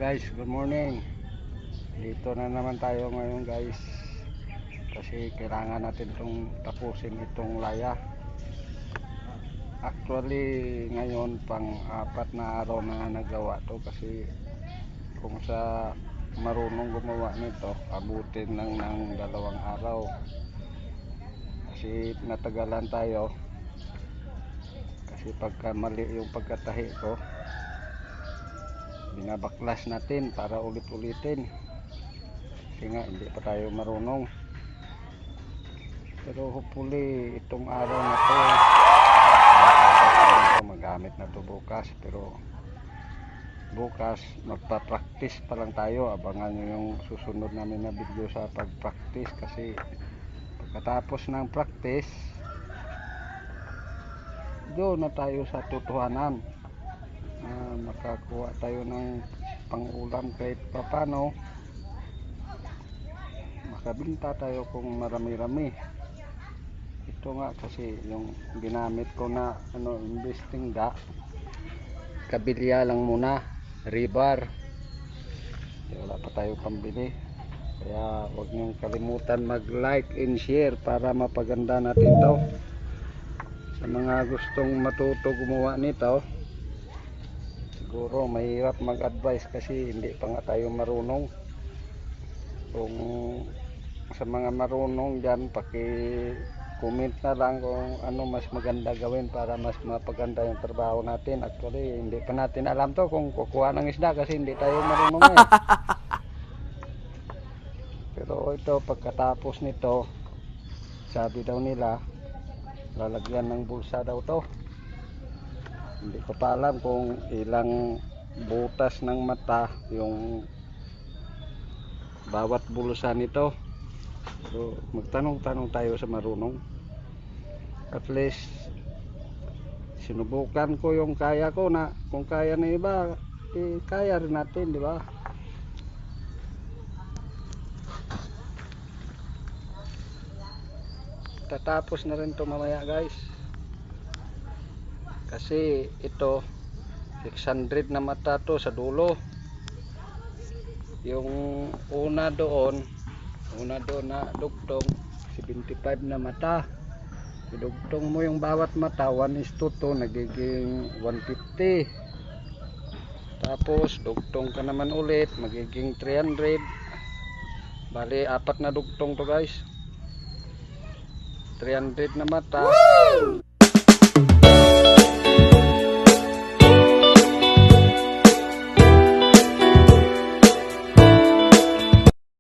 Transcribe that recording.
Guys, good morning. Dito na naman tayo ngayon guys, kasi kailangan natin itong tapusin itong laya. Actually ngayon pang apat na araw na nagawa to, kasi kung sa marunong gumawa nito abutin lang ng 2 araw, kasi natagalan tayo kasi pagka mali yung pagkatahi ko binabaklas natin para ulit-ulitin kasi nga hindi pa tayo marunong. Pero hopefully itong araw na to magamit na to bukas. Pero bukas magpa-practice pa lang tayo. Abangan nyo yung susunod namin na video sa pag-practice, kasi pagkatapos ng practice doon na tayo sa totohanan. Makakuha tayo ng pang-ulam kahit papano, makabinta tayo kung marami-rami. Ito nga kasi yung ginamit ko na investing kabilya lang muna, rebar. Wala pa tayo pambili, kaya huwag niyong kalimutan mag-like and share para mapaganda natin to. Sa mga gustong matuto gumawa nito, siguro mahirap mag-advise kasi hindi pa nga tayo marunong. Kung sa mga marunong dyan, paki-comment na lang kung ano mas maganda gawin para mas mapaganda yung trabaho natin. Actually hindi pa natin alam to kung kukuha ng isda kasi hindi tayo marunong Pero ito, pagkatapos nito, sabi daw nila lalagyan ng bulsa daw to. Hindi ko pa alam kung ilang butas ng mata yung bawat bulsa nito. So magtanong-tanong tayo sa marunong. At least sinubukan ko yung kaya ko, na kung kaya na iba, kaya rin natin, di ba? Tatapos na rin to mamaya guys, kasi ito 600 na mata to sa dulo. Yung una doon na dugtong 75 na mata. Idugtong mo yung bawat mata 1:2, nagiging 150. Tapos dugtong ka naman ulit, magiging 300. Bali 4 na dugtong to guys, 300 na mata.